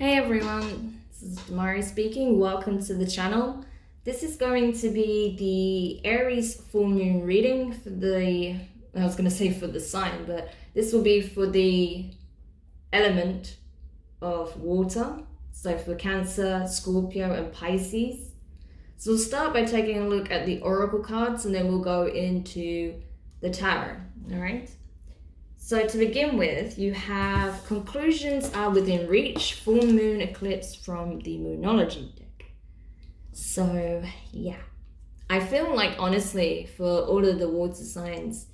Hey everyone, this is Mari speaking. Welcome to the channel. This is going to be the Aries Full Moon reading for I was going to say for the sign, but this will be for the element of water. So for Cancer, Scorpio, and Pisces. So we'll start by taking a look at the oracle cards and then we'll go into the tarot, all right? So to begin with, you have conclusions are within reach, full moon eclipse from the Moonology deck. So yeah, I feel like honestly for all of the water signs,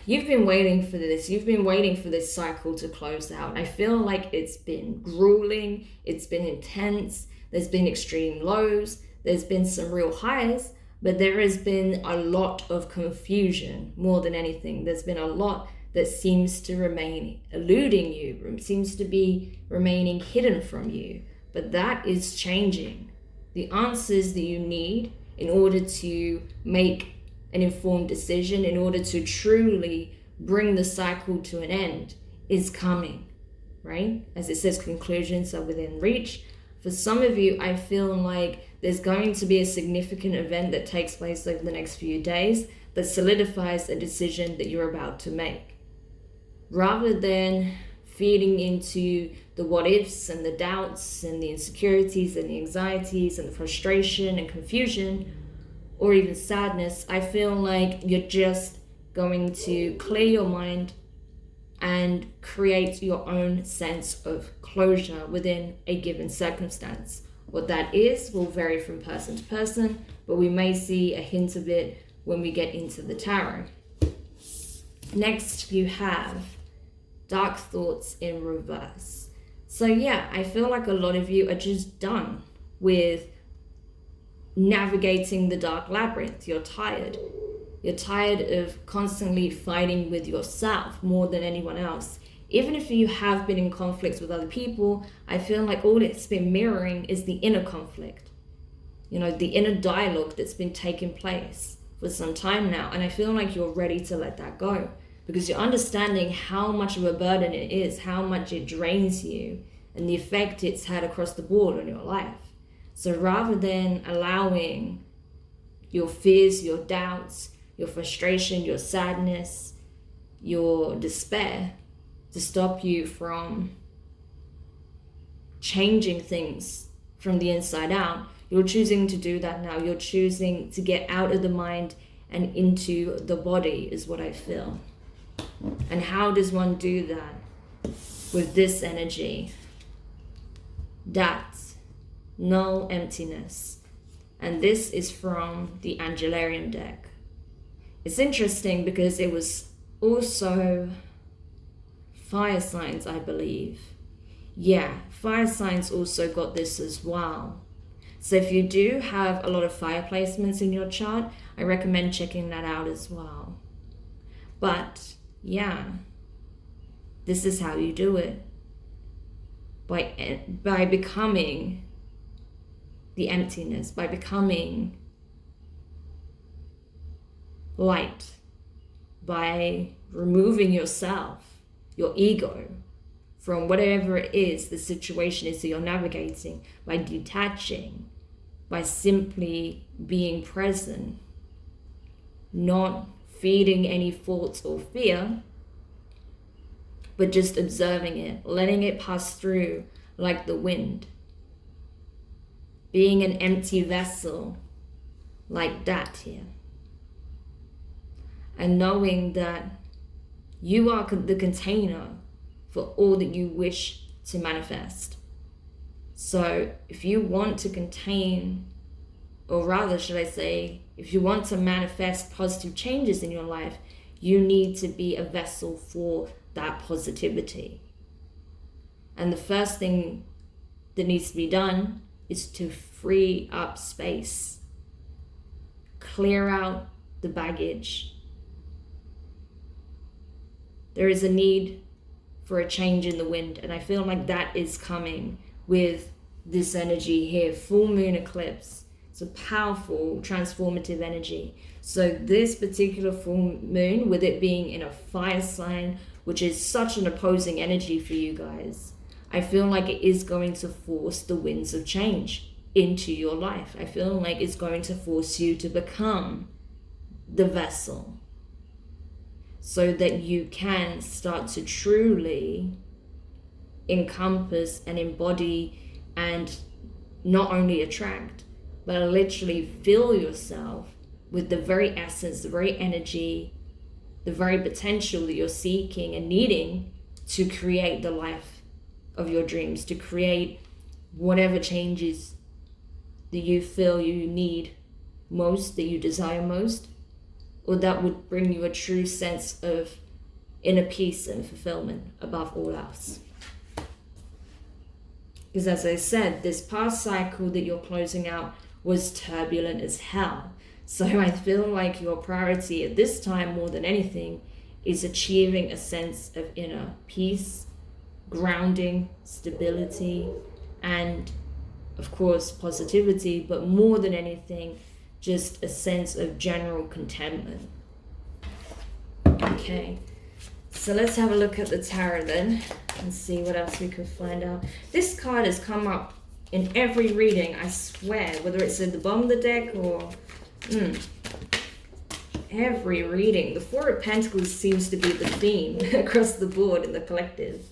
you've been waiting for this. You've been waiting for this cycle to close out. I feel like it's been grueling, it's been intense, there's been extreme lows, there's been some real highs, but there has been a lot of confusion more than anything. There's been a lot that seems to remain eluding you, seems to be remaining hidden from you. But that is changing. The answers that you need in order to make an informed decision, in order to truly bring the cycle to an end, is coming, right? As it says, conclusions are within reach. For some of you, I feel like there's going to be a significant event that takes place over the next few days that solidifies a decision that you're about to make. Rather than feeding into the what ifs and the doubts and the insecurities and the anxieties and the frustration and confusion or even sadness, I feel like you're just going to clear your mind and create your own sense of closure within a given circumstance. What that is will vary from person to person, but we may see a hint of it when we get into the tarot. Next, you have dark thoughts in reverse. So yeah, I feel like a lot of you are just done with navigating the dark labyrinth. You're tired. You're tired of constantly fighting with yourself more than anyone else. Even if you have been in conflicts with other people, I feel like all it's been mirroring is the inner conflict. You know, the inner dialogue that's been taking place for some time now. And I feel like you're ready to let that go because you're understanding how much of a burden it is, how much it drains you, and the effect it's had across the board on your life. So rather than allowing your fears, your doubts, your frustration, your sadness, your despair to stop you from changing things from the inside out, you're choosing to do that now. You're choosing to get out of the mind and into the body is what I feel. And how does one do that with this energy? That's null emptiness. And this is from the Angelarium deck. It's interesting because it was also fire signs, I believe. Yeah, fire signs also got this as well. So if you do have a lot of fire placements in your chart, I recommend checking that out as well. But yeah, this is how you do it. By becoming the emptiness, by becoming light, by removing yourself, your ego, from whatever it is the situation is that you're navigating, by detaching, by simply being present, not feeding any thoughts or fear, but just observing it, letting it pass through like the wind. Being an empty vessel like that here. And knowing that you are the container for all that you wish to manifest. So if you want to contain, or rather should I say, if you want to manifest positive changes in your life, you need to be a vessel for that positivity. And the first thing that needs to be done is to free up space, clear out the baggage. There is a need for a change in the wind, and I feel like that is coming with this energy here. Full moon eclipse. It's a powerful transformative energy. So this particular full moon, with it being in a fire sign, which is such an opposing energy for you guys, I feel like it is going to force the winds of change into your life. I feel like it's going to force you to become the vessel so that you can start to truly encompass and embody and not only attract, but literally fill yourself with the very essence, the very energy, the very potential that you're seeking and needing to create the life of your dreams, to create whatever changes that you feel you need most, that you desire most, or that would bring you a true sense of inner peace and fulfillment above all else. Because as I said, this past cycle that you're closing out was turbulent as hell. So I feel like your priority at this time, more than anything, is achieving a sense of inner peace, grounding, stability, and of course positivity, but more than anything, just a sense of general contentment. Okay, so let's have a look at the tarot then and see what else we can find out. This card has come up in every reading, I swear, whether it's at the bottom of the deck or every reading. The Four of Pentacles seems to be the theme across the board in the collective.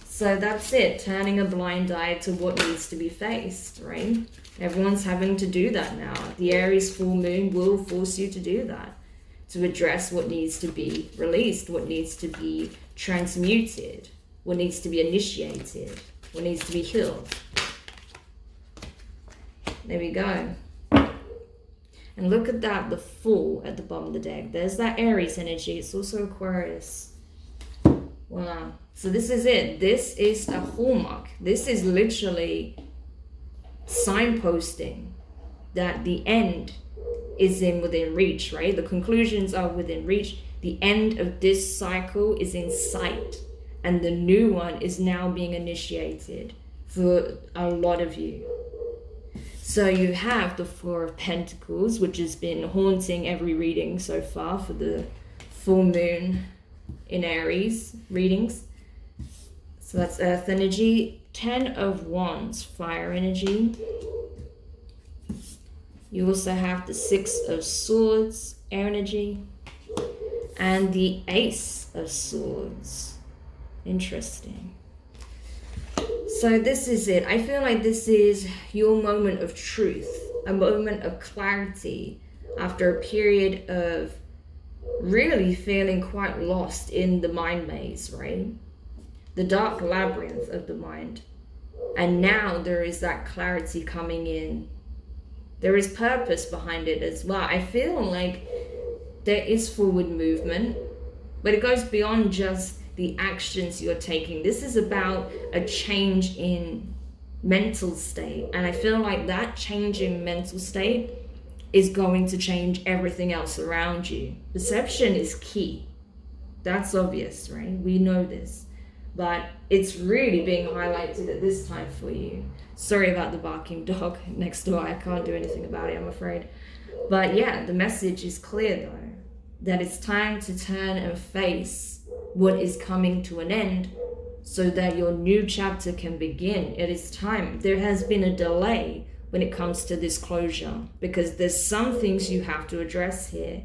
So that's it, turning a blind eye to what needs to be faced, right? Everyone's having to do that now. The Aries full moon will force you to do that, to address what needs to be released, what needs to be transmuted, what needs to be initiated, what needs to be healed. There we go. And look at that, the Fool at the bottom of the deck. There's that Aries energy. It's also Aquarius. Wow. So this is it. This is a hallmark. This is literally signposting that the end is within reach, right? The conclusions are within reach. The end of this cycle is in sight. And the new one is now being initiated for a lot of you. So you have the Four of Pentacles, which has been haunting every reading so far for the full moon in Aries readings. So that's earth energy. 10 of Wands, fire energy. You also have the Six of Swords, air energy. And the Ace of Swords. Interesting. So this is it. I feel like this is your moment of truth, a moment of clarity after a period of really feeling quite lost in the mind maze, right? The dark labyrinth of the mind. And now there is that clarity coming in. There is purpose behind it as well. I feel like there is forward movement, but it goes beyond just the actions you're taking. This is about a change in mental state. And I feel like that change in mental state is going to change everything else around you. Perception is key. That's obvious, right? We know this. But it's really being highlighted at this time for you. Sorry about the barking dog next door. I can't do anything about it, I'm afraid. But yeah, the message is clear though, that it's time to turn and face what is coming to an end so that your new chapter can begin. It is time. There has been a delay when it comes to this closure because there's some things you have to address here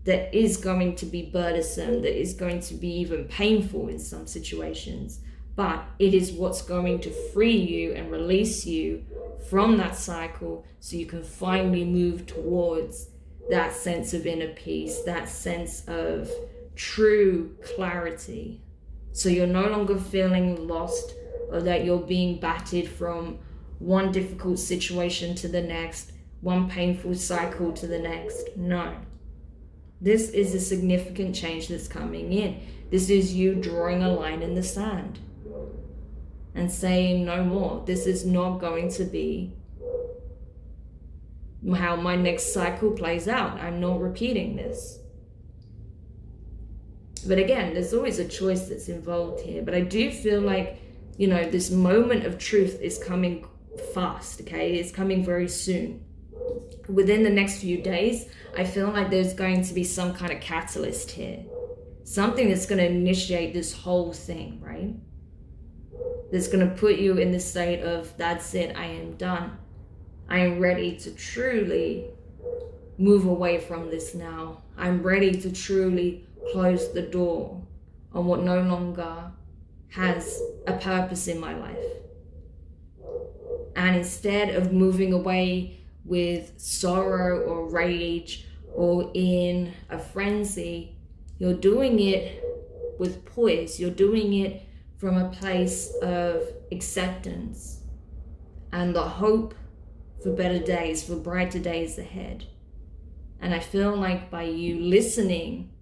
that is going to be burdensome, that is going to be even painful in some situations, but it is what's going to free you and release you from that cycle so you can finally move towards that sense of inner peace, that sense of true clarity. So you're no longer feeling lost or that you're being battered from one difficult situation to the next, one painful cycle to the next. No. This is a significant change that's coming in. This is you drawing a line in the sand and saying no more. This is not going to be how my next cycle plays out. I'm not repeating this. But again, there's always a choice that's involved here. But I do feel like, you know, this moment of truth is coming fast, okay? It's coming very soon. Within the next few days, I feel like there's going to be some kind of catalyst here. Something that's going to initiate this whole thing, right? that's going to put you in the state of, that's it, I am done. I am ready to truly move away from this now. I'm ready to truly close the door on what no longer has a purpose in my life. And instead of moving away with sorrow or rage or in a frenzy, you're doing it with poise. You're doing it from a place of acceptance and the hope for better days, for brighter days ahead. And I feel like by you listening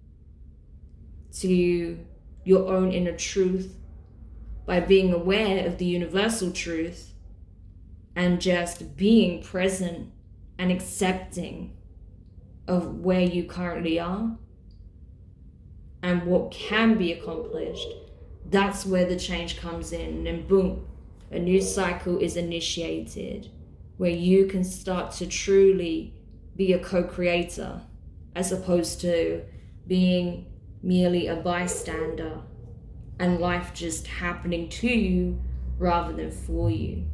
to your own inner truth, by being aware of the universal truth, and just being present and accepting of where you currently are and what can be accomplished, that's where the change comes in. And boom, a new cycle is initiated where you can start to truly be a co-creator as opposed to being merely a bystander and life just happening to you rather than for you.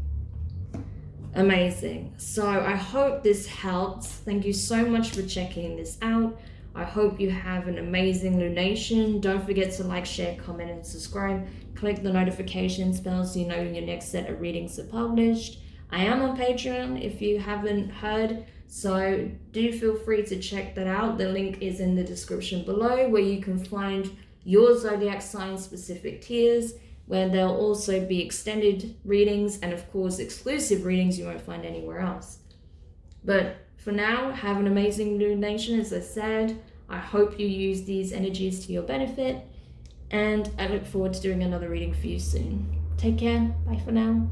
Amazing. So I hope this helped. Thank you so much for checking this out. I hope you have an amazing lunation. Don't forget to like, share, comment, and subscribe. Click the notification bell so you know when your next set of readings are published. I am on Patreon if you haven't heard, so do feel free to check that out. The link is in the description below, where you can find your zodiac sign specific tiers, where there'll also be extended readings and of course exclusive readings you won't find anywhere else. But for now, have an amazing lunation. As I said, I hope you use these energies to your benefit, and I look forward to doing another reading for you soon. Take care. Bye for now.